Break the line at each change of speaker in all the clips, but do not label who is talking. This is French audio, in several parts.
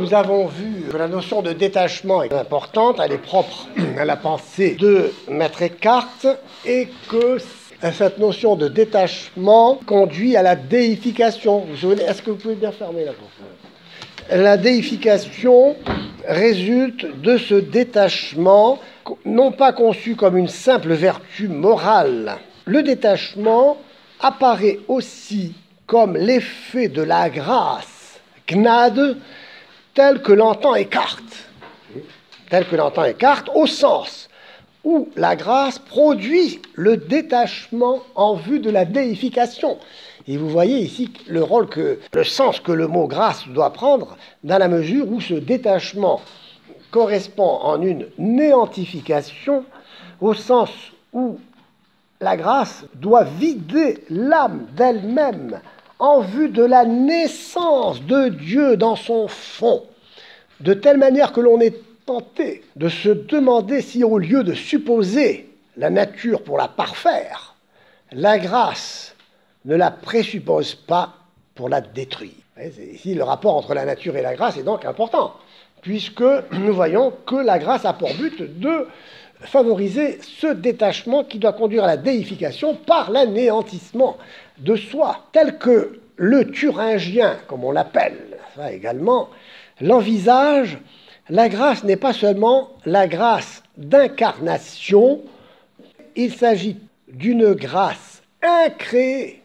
nous avons vu que la notion de détachement est importante, elle est propre à la pensée de Maître Eckhart, et que cette notion de détachement conduit à la déification. Vous vous souvenez, est-ce que vous pouvez bien fermer la porte ? La déification résulte de ce détachement, non pas conçu comme une simple vertu morale. Le détachement apparaît aussi comme l'effet de la grâce, Gnade, tel que l'entend Eckhart. Au sens où la grâce produit le détachement en vue de la déification. Et vous voyez ici le sens que le mot grâce doit prendre, dans la mesure où ce détachement correspond en une néantification, au sens où la grâce doit vider l'âme d'elle-même en vue de la naissance de Dieu dans son fond, de telle manière que l'on est tenté de se demander si, au lieu de supposer la nature pour la parfaire, la grâce ne la présuppose pas pour la détruire. Ici, le rapport entre la nature et la grâce est donc important, puisque nous voyons que la grâce a pour but de favoriser ce détachement qui doit conduire à la déification par l'anéantissement de soi, tel que le thuringien, comme on l'appelle, ça également, l'envisage. La grâce n'est pas seulement la grâce d'incarnation, il s'agit d'une grâce incréée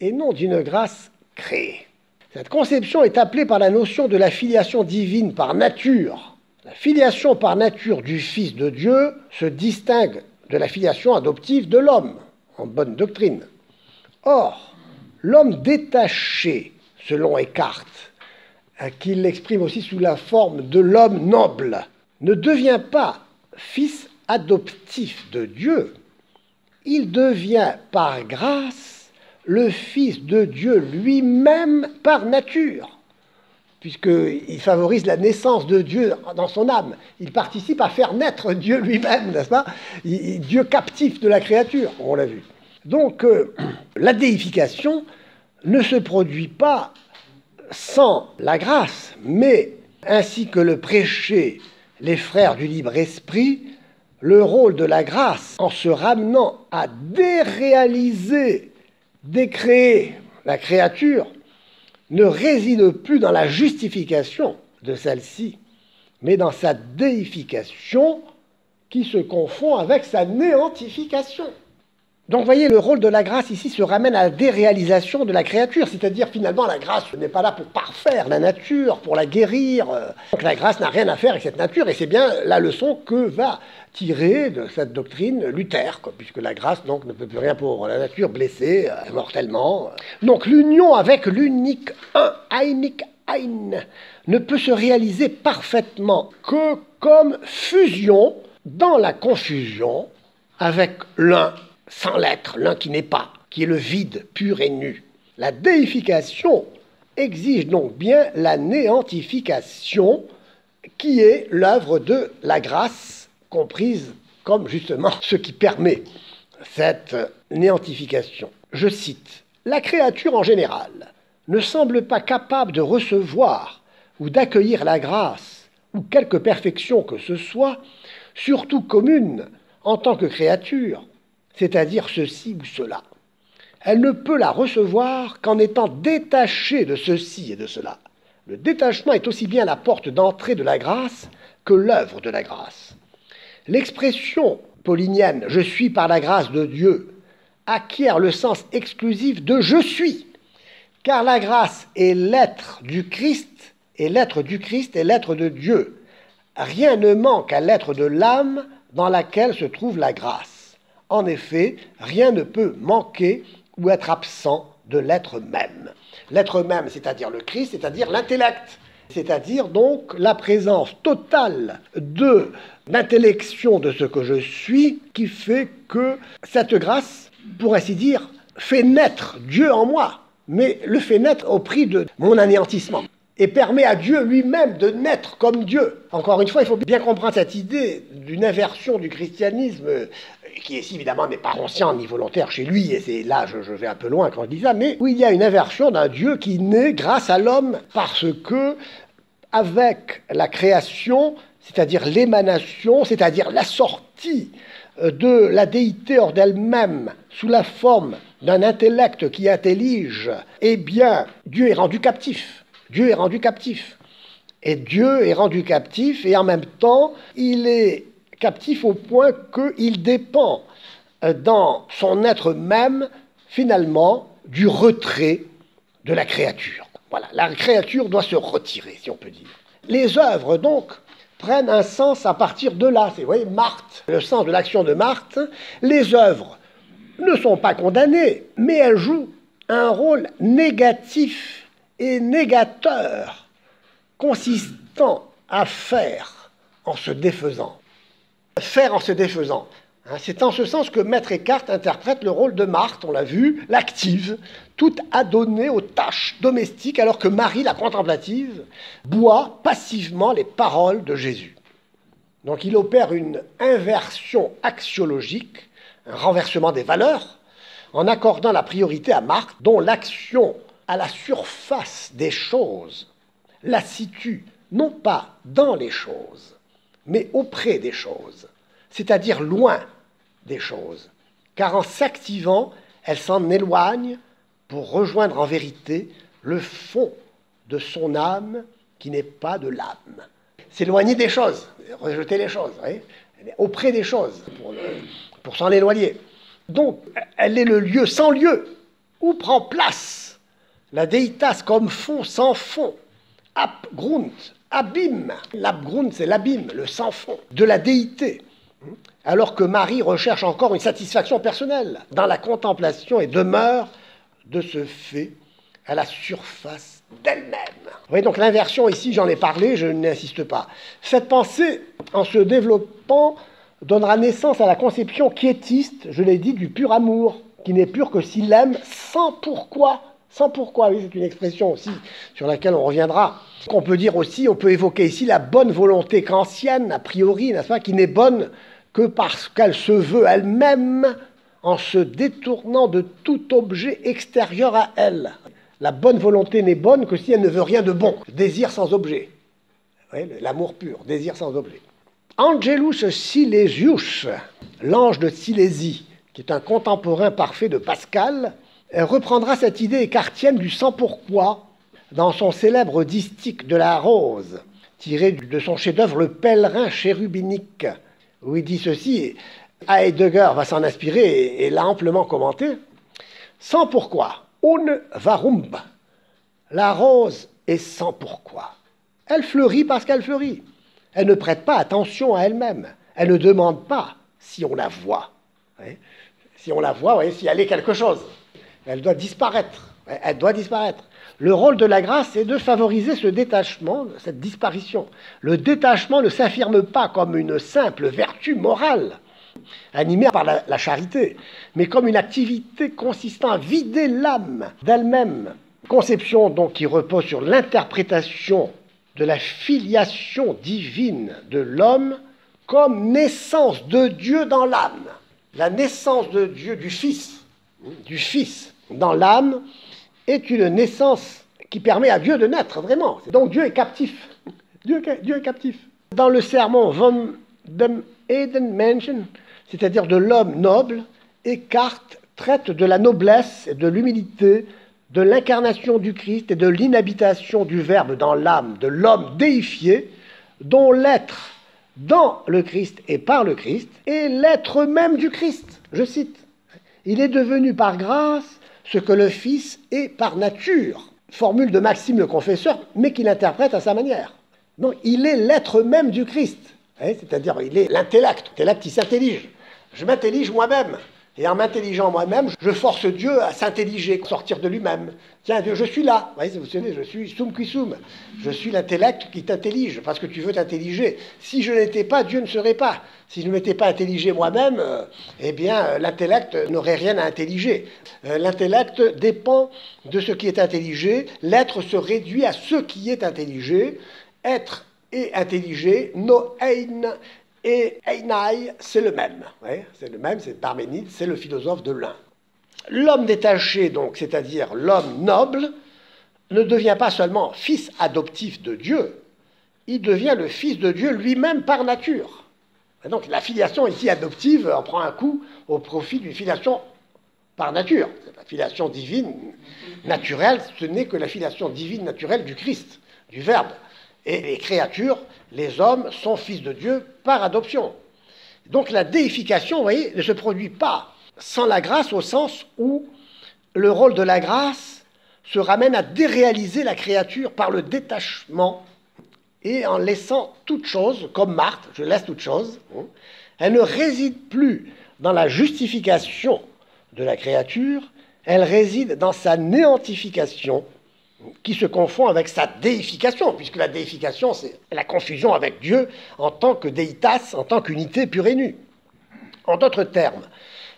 et non d'une grâce créée. Cette conception est appelée par la notion de la filiation divine par nature. La filiation par nature du Fils de Dieu se distingue de la filiation adoptive de l'homme, en bonne doctrine. Or, l'homme détaché, selon Eckhart, qu'il l'exprime aussi sous la forme de l'homme noble, ne devient pas fils adoptif de Dieu, il devient par grâce le Fils de Dieu lui-même par nature, puisqu'il favorise la naissance de Dieu dans son âme. Il participe à faire naître Dieu lui-même, n'est-ce pas ? Dieu captif de la créature, on l'a vu. Donc, la déification ne se produit pas sans la grâce, mais, ainsi que le prêchaient les frères du libre esprit, le rôle de la grâce, en se ramenant à déréaliser, décréer la créature, ne réside plus dans la justification de celle-ci, mais dans sa déification qui se confond avec sa néantification. Donc, vous voyez, le rôle de la grâce ici se ramène à la déréalisation de la créature, c'est-à-dire finalement la grâce n'est pas là pour parfaire la nature, pour la guérir. Donc la grâce n'a rien à faire avec cette nature, et c'est bien la leçon que va tirer de cette doctrine Luther, puisque la grâce donc ne peut plus rien pour la nature blessée mortellement. Donc l'union avec l'unique un, einig ein, ne peut se réaliser parfaitement que comme fusion dans la confusion avec l'un sans l'être, l'un qui n'est pas, qui est le vide pur et nu. La déification exige donc bien la néantification, qui est l'œuvre de la grâce, comprise comme justement ce qui permet cette néantification. Je cite, « La créature en général ne semble pas capable de recevoir ou d'accueillir la grâce ou quelque perfection que ce soit, surtout commune en tant que créature, c'est-à-dire ceci ou cela. Elle ne peut la recevoir qu'en étant détachée de ceci et de cela. Le détachement est aussi bien la porte d'entrée de la grâce que l'œuvre de la grâce. L'expression paulinienne « je suis par la grâce de Dieu » acquiert le sens exclusif de « je suis », car la grâce est l'être du Christ, et l'être du Christ est l'être de Dieu. Rien ne manque à l'être de l'âme dans laquelle se trouve la grâce. En effet, rien ne peut manquer ou être absent de l'être même. L'être même, c'est-à-dire le Christ, c'est-à-dire l'intellect, c'est-à-dire donc la présence totale de l'intellection de ce que je suis, qui fait que cette grâce, pour ainsi dire, fait naître Dieu en moi, mais le fait naître au prix de mon anéantissement, et permet à Dieu lui-même de naître comme Dieu. Encore une fois, il faut bien comprendre cette idée d'une inversion du christianisme qui ici, évidemment, n'est pas conscient ni volontaire chez lui, et c'est là, je vais un peu loin quand je dis ça, mais où il y a une inversion d'un Dieu qui naît grâce à l'homme, parce que, avec la création, c'est-à-dire l'émanation, c'est-à-dire la sortie de la déité hors d'elle-même sous la forme d'un intellect qui intellige, eh bien, Dieu est rendu captif. Dieu est rendu captif. Et Dieu est rendu captif, et en même temps, il est captif au point qu'il dépend dans son être même, finalement, du retrait de la créature. Voilà, la créature doit se retirer, si on peut dire. Les œuvres, donc, prennent un sens à partir de là. C'est, vous voyez, Marthe, le sens de l'action de Marthe. Les œuvres ne sont pas condamnées, mais elles jouent un rôle négatif et négateur, consistant à faire en se défaisant. Faire en se défaisant. C'est en ce sens que Maître Eckhart interprète le rôle de Marthe, on l'a vu, l'active, toute adonnée aux tâches domestiques, alors que Marie, la contemplative, boit passivement les paroles de Jésus. Donc il opère une inversion axiologique, un renversement des valeurs, en accordant la priorité à Marthe, dont l'action à la surface des choses la situe non pas dans les choses, mais auprès des choses, c'est-à-dire loin des choses, car en s'activant, elle s'en éloigne pour rejoindre en vérité le fond de son âme qui n'est pas de l'âme. S'éloigner des choses, rejeter les choses, auprès des choses, pour s'en éloigner. Donc, elle est le lieu sans lieu, où prend place la déitas comme fond sans fond, abgrund, abîme. L'abgrund, c'est l'abîme, le sans fond, de la déité. Alors que Marie recherche encore une satisfaction personnelle dans la contemplation et demeure de ce fait à la surface d'elle-même. Vous voyez, donc l'inversion ici, j'en ai parlé, je n'insiste pas. Cette pensée, en se développant, donnera naissance à la conception quiétiste, je l'ai dit, du pur amour, qui n'est pur que s'il aime sans pourquoi. Sans pourquoi, oui, c'est une expression aussi sur laquelle on reviendra. On peut dire aussi, on peut évoquer ici la bonne volonté kantienne, a priori, n'est-ce pas, qui n'est bonne que parce qu'elle se veut elle-même en se détournant de tout objet extérieur à elle. La bonne volonté n'est bonne que si elle ne veut rien de bon. Désir sans objet. Oui, l'amour pur, désir sans objet. Angelus Silesius, l'ange de Silésie, qui est un contemporain parfait de Pascal, reprendra cette idée écartienne du sans pourquoi dans son célèbre distique de la rose, tiré de son chef-d'œuvre Le Pèlerin chérubinique, où il dit ceci, Heidegger va s'en inspirer et l'a amplement commenté. Sans pourquoi, ohne warum. La rose est sans pourquoi. Elle fleurit parce qu'elle fleurit. Elle ne prête pas attention à elle-même. Elle ne demande pas si on la voit. Si on la voit, si elle est quelque chose. Elle doit disparaître. Elle doit disparaître. Le rôle de la grâce est de favoriser ce détachement, cette disparition. Le détachement ne s'affirme pas comme une simple vertu morale, animée par la charité, mais comme une activité consistant à vider l'âme d'elle-même. Conception donc qui repose sur l'interprétation de la filiation divine de l'homme comme naissance de Dieu dans l'âme. La naissance de Dieu, du Fils dans l'âme, est une naissance qui permet à Dieu de naître, vraiment. Donc Dieu est captif. Dieu est captif. Dans le sermon von dem Edenmenschen, c'est-à-dire de l'homme noble, Eckhart traite de la noblesse et de l'humilité, de l'incarnation du Christ et de l'inhabitation du Verbe dans l'âme de l'homme déifié, dont l'être dans le Christ et par le Christ est l'être même du Christ. Je cite, « Il est devenu par grâce ce que le Fils est par nature », formule de Maxime le Confesseur, mais qu'il interprète à sa manière. Donc il est l'être même du Christ, c'est-à-dire il est l'intellect qui s'intellige. Je m'intellige moi-même, et en m'intelligeant moi-même, je force Dieu à s'intelliger, sortir de lui-même. Tiens Dieu, je suis là, vous savez, je suis sum qui sum, je suis l'intellect qui t'intellige, parce que tu veux t'intelliger. Si je n'étais pas, Dieu ne serait pas. Si je ne m'étais pas intelligé moi-même, eh bien l'intellect n'aurait rien à intelliger. L'intellect dépend de ce qui est intelligé, l'être se réduit à ce qui est intelligé, être et intelligé, no ein et einai, c'est le même. C'est le même, c'est Parménide, c'est le philosophe de l'un. L'homme détaché, donc, c'est-à-dire l'homme noble, ne devient pas seulement fils adoptif de Dieu, il devient le Fils de Dieu lui-même par nature. Et donc la filiation ici adoptive en prend un coup au profit d'une filiation par nature. La filiation divine naturelle, ce n'est que la filiation divine naturelle du Christ, du Verbe. Et les créatures, les hommes, sont fils de Dieu par adoption. Donc la déification, vous voyez, ne se produit pas sans la grâce au sens où le rôle de la grâce se ramène à déréaliser la créature par le détachement et en laissant toute chose, comme Marthe, je laisse toute chose, elle ne réside plus dans la justification de la créature, elle réside dans sa néantification qui se confond avec sa déification, puisque la déification, c'est la confusion avec Dieu en tant que déitas, en tant qu'unité pure et nue. En d'autres termes,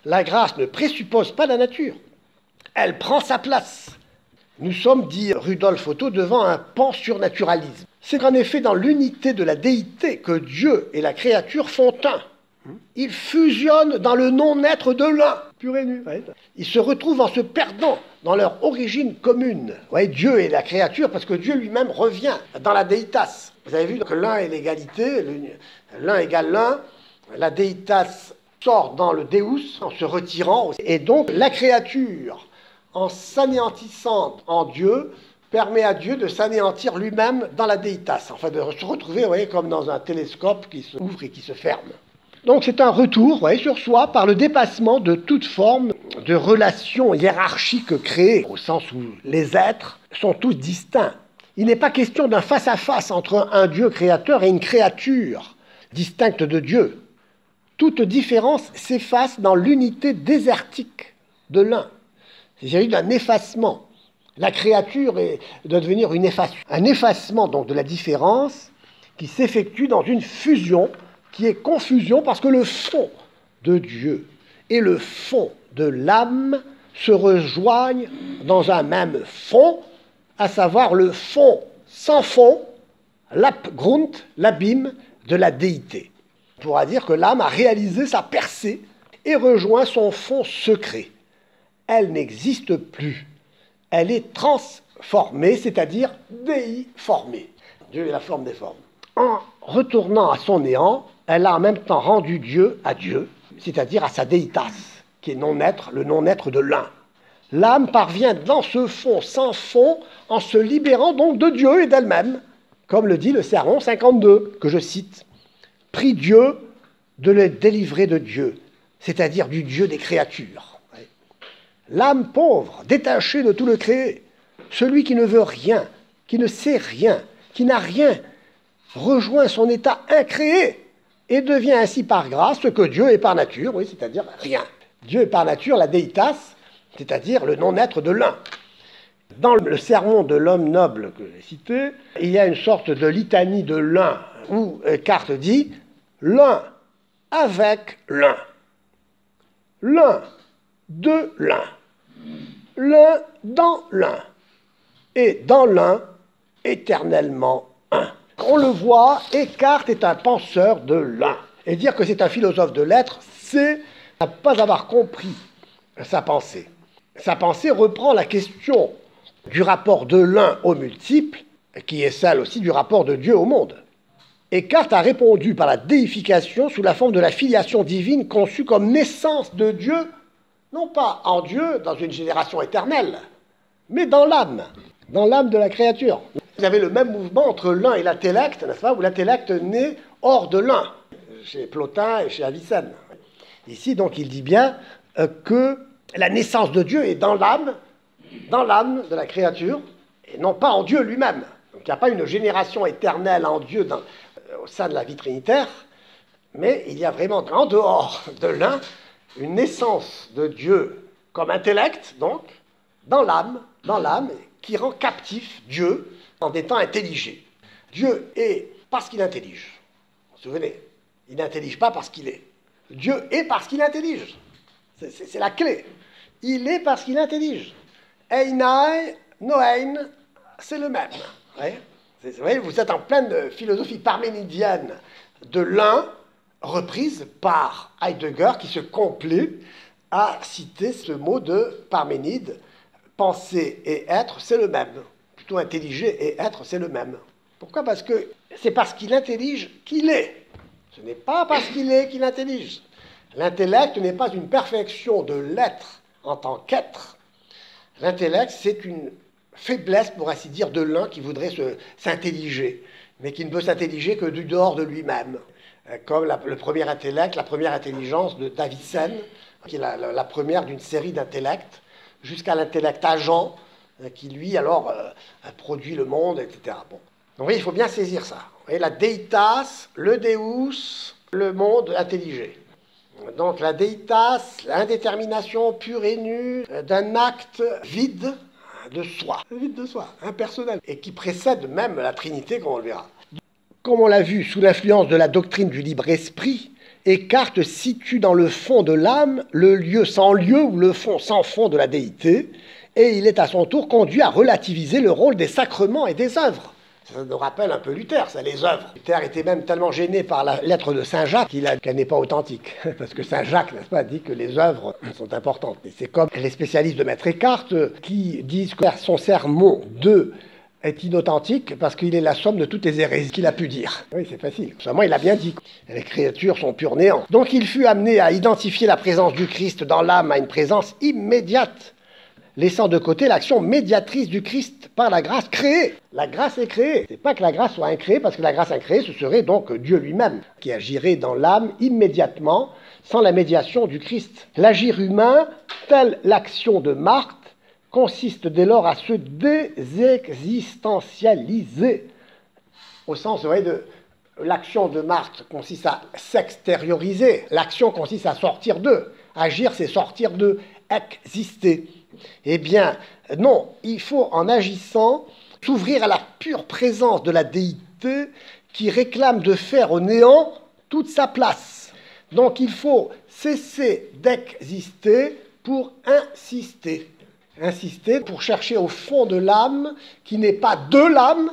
la grâce ne présuppose pas la nature, elle prend sa place. Nous sommes, dit Rudolf Otto, devant un pan-surnaturalisme. C'est qu'en effet, dans l'unité de la déité, que Dieu et la créature font un. Ils fusionnent dans le non-être de l'un, pur et nu. Ils se retrouvent en se perdant dans leur origine commune. Dieu et la créature, parce que Dieu lui-même revient dans la déitas. Vous avez vu que l'un est l'égalité, l'un égale l'un. La déitas sort dans le Deus en se retirant. Et donc la créature, en s'anéantissant en Dieu, permet à Dieu de s'anéantir lui-même dans la déitas. Enfin, de se retrouver, comme dans un télescope qui s'ouvre et qui se ferme. Donc c'est un retour sur soi par le dépassement de toute forme de relation hiérarchique créée, au sens où les êtres sont tous distincts. Il n'est pas question d'un face-à-face entre un Dieu créateur et une créature distincte de Dieu. Toute différence s'efface dans l'unité désertique de l'un. Il s'agit d'un effacement. La créature doit devenir un effacement donc de la différence qui s'effectue dans une fusion qui est confusion parce que le fond de Dieu et le fond de l'âme se rejoignent dans un même fond, à savoir le fond sans fond, l'abgrund, l'abîme de la déité. On pourra dire que l'âme a réalisé sa percée et rejoint son fond secret. Elle n'existe plus. Elle est transformée, c'est-à-dire déiformée. Dieu est la forme des formes. En retournant à son néant, elle a en même temps rendu Dieu à Dieu, c'est-à-dire à sa déitas, qui est non-être, le non-être de l'un. L'âme parvient dans ce fond sans fond en se libérant donc de Dieu et d'elle-même, comme le dit le Sermon 52, que je cite. « Prie Dieu de le délivrer de Dieu, c'est-à-dire du Dieu des créatures. » L'âme pauvre, détachée de tout le créé, celui qui ne veut rien, qui ne sait rien, qui n'a rien, rejoint son état incréé et devient ainsi par grâce ce que Dieu est par nature, c'est-à-dire rien. Dieu est par nature la déitas, c'est-à-dire le non-être de l'un. Dans le sermon de l'homme noble que j'ai cité, il y a une sorte de litanie de l'un, où Descartes dit « l'un avec l'un, l'un de l'un, l'un dans l'un, et dans l'un éternellement un ». On le voit, Descartes est un penseur de l'un. Et dire que c'est un philosophe de l'être, c'est ne pas avoir compris sa pensée. Sa pensée reprend la question du rapport de l'un au multiple, qui est celle aussi du rapport de Dieu au monde. Descartes a répondu par la déification sous la forme de la filiation divine conçue comme naissance de Dieu, non pas en Dieu, dans une génération éternelle, mais dans l'âme de la créature. Vous avez le même mouvement entre l'un et l'intellect, n'est-ce pas, où l'intellect naît hors de l'un, chez Plotin et chez Avicenne. Ici, donc, il dit bien que la naissance de Dieu est dans l'âme de la créature, et non pas en Dieu lui-même. Donc, il n'y a pas une génération éternelle en Dieu au sein de la vie trinitaire, mais il y a vraiment en dehors de l'un une naissance de Dieu comme intellect, donc, dans l'âme, qui rend captif Dieu en étant intelligé. Dieu est parce qu'il intellige. Vous vous souvenez, il n'intellige pas parce qu'il est. Dieu est parce qu'il intellige. C'est la clé. Il est parce qu'il intellige. Einai, Noein, c'est le même. Vous voyez, vous êtes en pleine philosophie parménidienne de l'un, reprise par Heidegger, qui se complaît à citer ce mot de Parménide. Penser et être, c'est le même. Plutôt intelliger et être, c'est le même. Pourquoi ? Parce que C'est parce qu'il intellige qu'il est. Ce n'est pas parce qu'il est qu'il intellige. L'intellect n'est pas une perfection de l'être en tant qu'être. L'intellect, c'est une faiblesse, pour ainsi dire, de l'un qui voudrait s'intelliger, mais qui ne peut s'intelliger que du dehors de lui-même. Comme le premier intellect, la première intelligence de Davison, qui est la première d'une série d'intellects, jusqu'à l'intellect agent, qui lui, alors, produit le monde, etc. Bon. Donc, oui, il faut bien saisir ça. Vous voyez, la deitas, le deus, le monde intelligé. Donc, la deitas, l'indétermination pure et nue d'un acte vide de soi, impersonnel, et qui précède même la Trinité, comme on le verra. Comme on l'a vu, sous l'influence de la doctrine du libre esprit, Eckhart situe dans le fond de l'âme le lieu ou le fond sans fond de la déité, et il est à son tour conduit à relativiser le rôle des sacrements et des œuvres. Ça nous rappelle un peu Luther, ça, les œuvres. Luther était même tellement gêné par la lettre de Saint Jacques qu'elle n'est pas authentique. Parce que Saint Jacques, n'est-ce pas, dit que les œuvres sont importantes. Et c'est comme les spécialistes de Maître Eckhart qui disent que son sermon 2 est inauthentique parce qu'il est la somme de toutes les hérésies qu'il a pu dire. Oui, c'est facile. Seulement, il a bien dit. Les créatures sont pur néant. Donc, il fut amené à identifier la présence du Christ dans l'âme à une présence immédiate, laissant de côté l'action médiatrice du Christ par la grâce créée. La grâce est créée. C'est pas que la grâce soit incréée, parce que la grâce incréée, ce serait donc Dieu lui-même, qui agirait dans l'âme immédiatement, sans la médiation du Christ. L'agir humain, telle l'action de Marthe, consiste dès lors à se désexistentialiser. Au sens, vous voyez, de l'action de Marthe consiste à s'extérioriser. L'action consiste à sortir d'eux. Agir, c'est sortir d'eux, exister. Eh bien, non, il faut, en agissant, s'ouvrir à la pure présence de la déité qui réclame de faire au néant toute sa place. Donc, il faut cesser d'exister pour insister. Insister pour chercher au fond de l'âme, qui n'est pas de l'âme,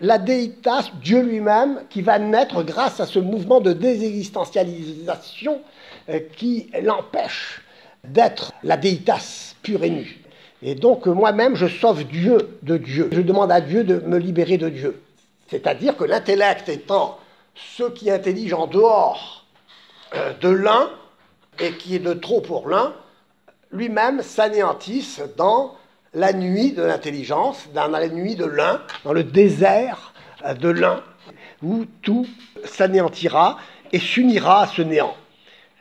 la déitas, Dieu lui-même, qui va naître grâce à ce mouvement de désexistentialisation qui l'empêche d'être la déitas pure et nue. Et donc moi-même, je sauve Dieu de Dieu. Je demande à Dieu de me libérer de Dieu. C'est-à-dire que l'intellect étant ce qui intellige en dehors de l'un, et qui est de trop pour l'un, lui-même s'anéantisse dans la nuit de l'intelligence, dans la nuit de l'un, dans le désert de l'un, où tout s'anéantira et s'unira à ce néant.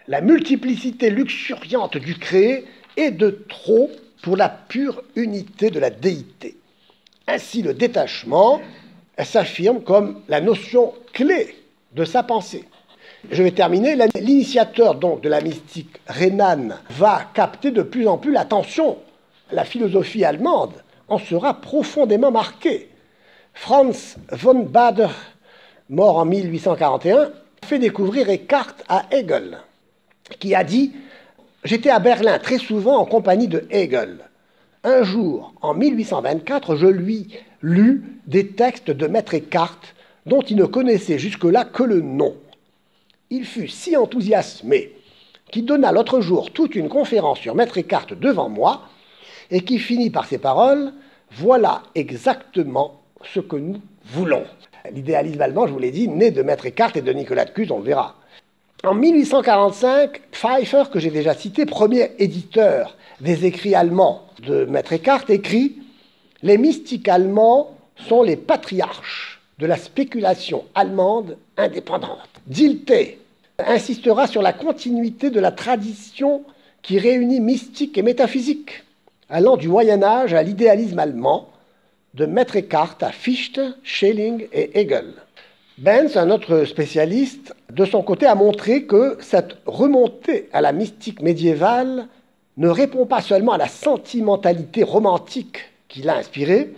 La multiplicité luxuriante du créé est de trop pour la pure unité de la déité. Ainsi, le détachement s'affirme comme la notion clé de sa pensée. Je vais terminer. L'initiateur donc de la mystique rhénane va capter de plus en plus l'attention. La philosophie allemande en sera profondément marquée. Franz von Baader, mort en 1841, fait découvrir Eckhart à Hegel, qui a dit « J'étais à Berlin très souvent en compagnie de Hegel. Un jour, en 1824, je lui lus des textes de Maître Eckhart dont il ne connaissait jusque-là que le nom. Il fut si enthousiasmé qu'il donna l'autre jour toute une conférence sur Maître Eckhart devant moi et qui finit par ces paroles « Voilà exactement ce que nous voulons ». L'idéalisme allemand, je vous l'ai dit, né de Maître Eckhart et de Nicolas de Cuse, on le verra. En 1845, Pfeiffer, que j'ai déjà cité, premier éditeur des écrits allemands de Maître Eckhart, écrit « Les mystiques allemands sont les patriarches de la spéculation allemande indépendante. » Dilthey insistera sur la continuité de la tradition qui réunit mystique et métaphysique, allant du Moyen-Âge à l'idéalisme allemand, de Maître Eckhart à Fichte, Schelling et Hegel. Benz, un autre spécialiste, de son côté a montré que cette remontée à la mystique médiévale ne répond pas seulement à la sentimentalité romantique qui l'a inspirée,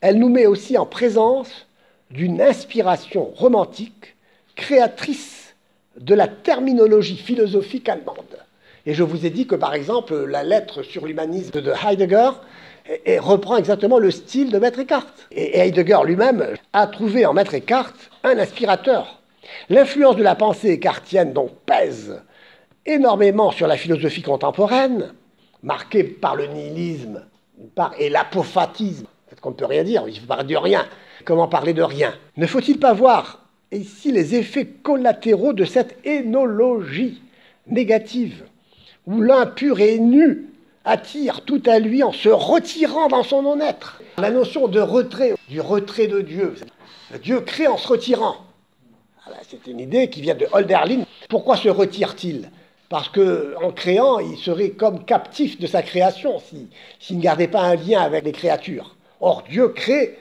elle nous met aussi en présence d'une inspiration romantique créatrice de la terminologie philosophique allemande. Et je vous ai dit que, par exemple, la lettre sur l'humanisme de Heidegger reprend exactement le style de Maître Eckhart. Et Heidegger lui-même a trouvé en Maître Eckhart un inspirateur. L'influence de la pensée eckartienne donc pèse énormément sur la philosophie contemporaine, marquée par le nihilisme et l'apophatisme. Peut-être qu'on ne peut rien dire, il ne faut pas dire rien. Comment parler de rien? Ne faut-il pas voir ici les effets collatéraux de cette énologie négative, où l'impur et nu attire tout à lui en se retirant dans son non-être? La notion de retrait, du retrait de Dieu. Dieu crée en se retirant. C'est une idée qui vient de Hölderlin. Pourquoi se retire-t-il? Parce qu'en créant, il serait comme captif de sa création s'il ne gardait pas un lien avec les créatures. Or, Dieu crée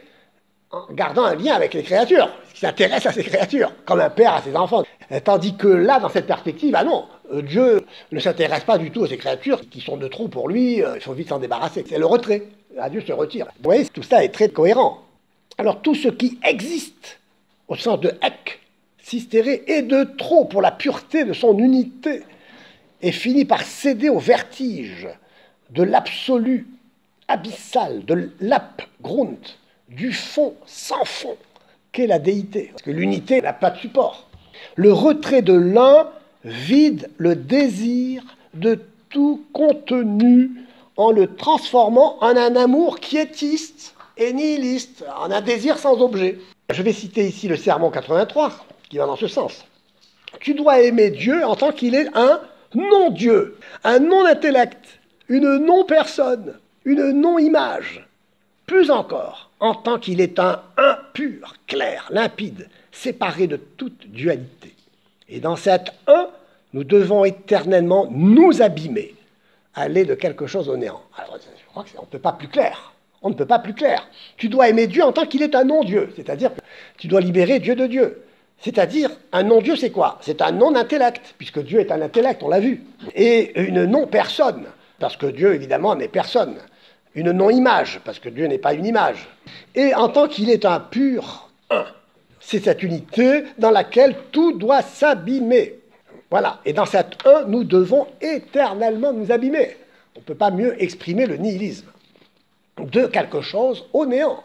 en gardant un lien avec les créatures, qui s'intéresse à ses créatures, comme un père à ses enfants. Tandis que là, dans cette perspective, ah non, Dieu ne s'intéresse pas du tout à ces créatures qui sont de trop pour lui, il faut vite s'en débarrasser. C'est le retrait. Là, Dieu se retire. Vous voyez, tout ça est très cohérent. Alors, tout ce qui existe, au sens de ek, sistéré, est de trop pour la pureté de son unité, et finit par céder au vertige de l'absolu abyssal, de l'abgrund, du fond sans fond, qu'est la déité. Parce que l'unité n'a pas de support. Le retrait de l'un vide le désir de tout contenu en le transformant en un amour quiétiste et nihiliste, en un désir sans objet. Je vais citer ici le Sermon 83, qui va dans ce sens. Tu dois aimer Dieu en tant qu'il est un non-Dieu, un non-intellect, une non-personne, une non-image. Plus encore, en tant qu'il est un pur, clair, limpide, séparé de toute dualité. Et dans cet un, nous devons éternellement nous abîmer, aller de quelque chose au néant. Alors, je crois qu'on ne peut pas plus clair. On ne peut pas plus clair. Tu dois aimer Dieu en tant qu'il est un non-Dieu, c'est-à-dire que tu dois libérer Dieu de Dieu. C'est-à-dire, un non-Dieu, c'est quoi? C'est un non-intellect, puisque Dieu est un intellect, on l'a vu. Et une non-personne, parce que Dieu, évidemment, n'est personne. Une non-image, parce que Dieu n'est pas une image. Et en tant qu'il est un pur un, c'est cette unité dans laquelle tout doit s'abîmer. Voilà. Et dans cet un, nous devons éternellement nous abîmer. On ne peut pas mieux exprimer le nihilisme. De quelque chose au néant.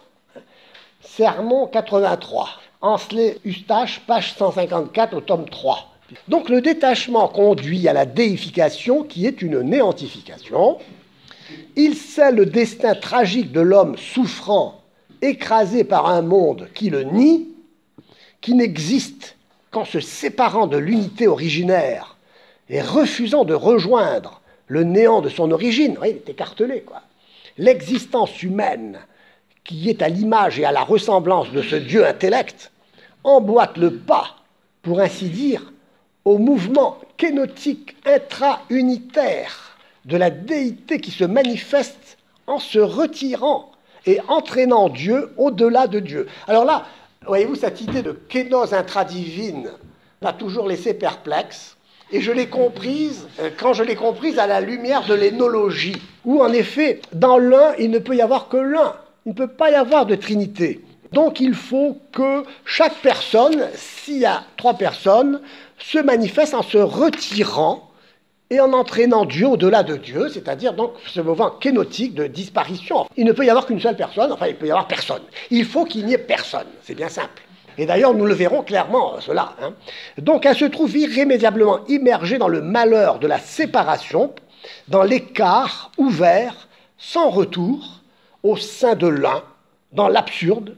Sermon 83. Ancelet Eustache, page 154 au tome 3. Donc le détachement conduit à la déification qui est une néantification. Il sait le destin tragique de l'homme souffrant, écrasé par un monde qui le nie, qui n'existe qu'en se séparant de l'unité originaire et refusant de rejoindre le néant de son origine. Il est écartelé, quoi. L'existence humaine, qui est à l'image et à la ressemblance de ce Dieu intellect, emboîte le pas, pour ainsi dire, au mouvement kénotique intra-unitaire de la déité qui se manifeste en se retirant et entraînant Dieu au-delà de Dieu. Alors là, voyez-vous, cette idée de kénose intradivine m'a toujours laissé perplexe, et je l'ai comprise, quand je l'ai comprise à la lumière de l'énologie, où en effet, dans l'un, il ne peut y avoir que l'un, il ne peut pas y avoir de trinité. Donc il faut que chaque personne, s'il y a 3 personnes, se manifeste en se retirant et en entraînant Dieu au-delà de Dieu, c'est-à-dire donc ce mouvement kénotique de disparition. Il ne peut y avoir qu'une seule personne, enfin il peut y avoir personne. Il faut qu'il n'y ait personne, c'est bien simple. Et d'ailleurs nous le verrons clairement, cela. Donc elle se trouve irrémédiablement immergée dans le malheur de la séparation, dans l'écart ouvert, sans retour, au sein de l'un, dans l'absurde.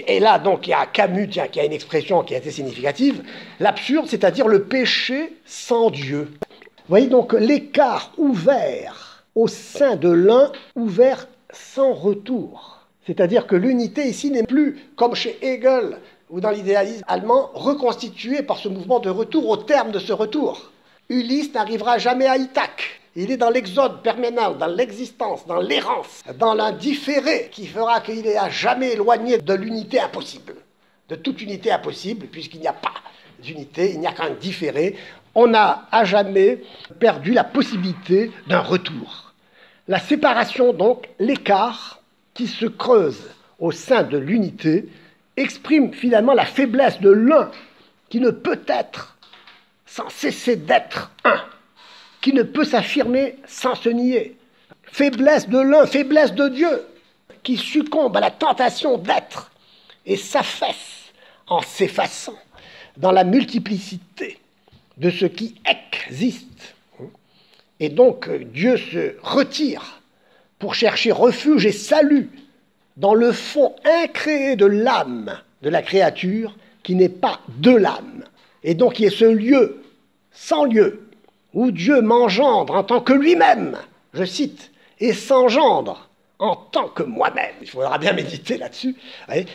Et là, donc, il y a Camus, qui a une expression qui est assez significative, l'absurde, c'est-à-dire le péché sans Dieu. Vous voyez donc l'écart ouvert au sein de l'un, ouvert sans retour. C'est-à-dire que l'unité ici n'est plus, comme chez Hegel ou dans l'idéalisme allemand, reconstituée par ce mouvement de retour au terme de ce retour. Ulysse n'arrivera jamais à Ithaque. Il est dans l'exode permanent, dans l'existence, dans l'errance, dans l'indifféré, qui fera qu'il est à jamais éloigné de l'unité impossible, de toute unité impossible, puisqu'il n'y a pas d'unité, il n'y a qu'un différé. On a à jamais perdu la possibilité d'un retour. La séparation, donc, l'écart qui se creuse au sein de l'unité, exprime finalement la faiblesse de l'un qui ne peut être sans cesser d'être un, qui ne peut s'affirmer sans se nier. Faiblesse de l'un, faiblesse de Dieu, qui succombe à la tentation d'être et s'affaisse en s'effaçant dans la multiplicité de ce qui existe. Et donc Dieu se retire pour chercher refuge et salut dans le fond incréé de l'âme de la créature qui n'est pas de l'âme, et donc qui est ce lieu sans lieu, où Dieu m'engendre en tant que lui-même, je cite, et s'engendre en tant que moi-même. Il faudra bien méditer là-dessus.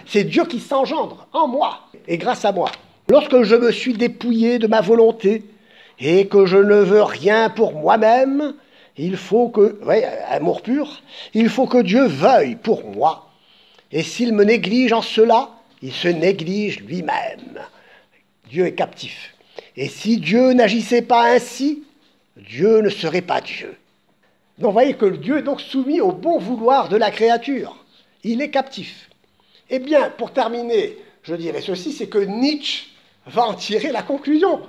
C'est Dieu qui s'engendre en moi et grâce à moi. Lorsque je me suis dépouillé de ma volonté et que je ne veux rien pour moi-même, il faut que, amour pur, il faut que Dieu veuille pour moi. Et s'il me néglige en cela, il se néglige lui-même. Dieu est captif. Et si Dieu n'agissait pas ainsi, Dieu ne serait pas Dieu. Donc vous voyez que Dieu est donc soumis au bon vouloir de la créature. Il est captif. Eh bien, pour terminer, je dirais ceci, c'est que Nietzsche va en tirer la conclusion.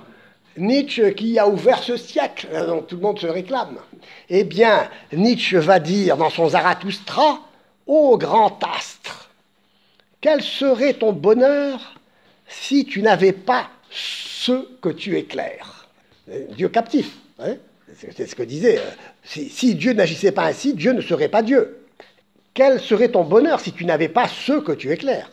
Nietzsche qui a ouvert ce siècle, dont tout le monde se réclame. Eh bien, Nietzsche va dire dans son Zarathustra, « Ô grand astre, quel serait ton bonheur si tu n'avais pas ce que tu éclaires ?» Dieu captif, hein. C'est ce que disait. Si Dieu n'agissait pas ainsi, Dieu ne serait pas Dieu. Quel serait ton bonheur si tu n'avais pas ce que tu éclaires?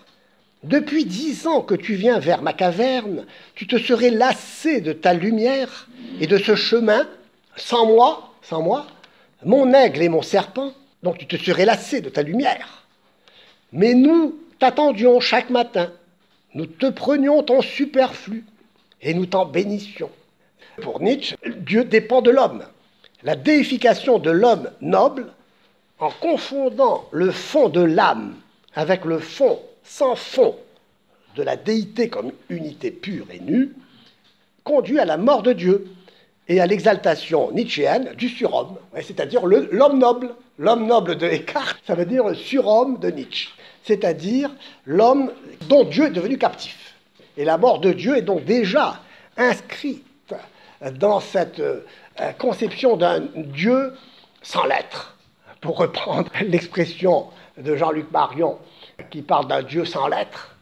Depuis 10 ans que tu viens vers ma caverne, tu te serais lassé de ta lumière et de ce chemin, sans moi, mon aigle et mon serpent, donc tu te serais lassé de ta lumière. Mais nous t'attendions chaque matin, nous te prenions ton superflu et nous t'en bénissions. Pour Nietzsche, Dieu dépend de l'homme. La déification de l'homme noble, en confondant le fond de l'âme avec le fond sans fond de la déité comme unité pure et nue, conduit à la mort de Dieu et à l'exaltation nietzschéenne du surhomme, c'est-à-dire l'homme noble. L'homme noble de Eckhart, ça veut dire surhomme de Nietzsche, c'est-à-dire l'homme dont Dieu est devenu captif. Et la mort de Dieu est donc déjà inscrite dans cette conception d'un Dieu sans l'être, pour reprendre l'expression de Jean-Luc Marion, qui parle d'un Dieu sans l'être,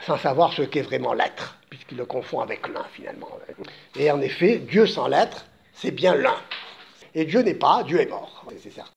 sans savoir ce qu'est vraiment l'être, puisqu'il le confond avec l'un, finalement. Et en effet, Dieu sans l'être, c'est bien l'un. Et Dieu n'est pas, Dieu est mort, c'est certain.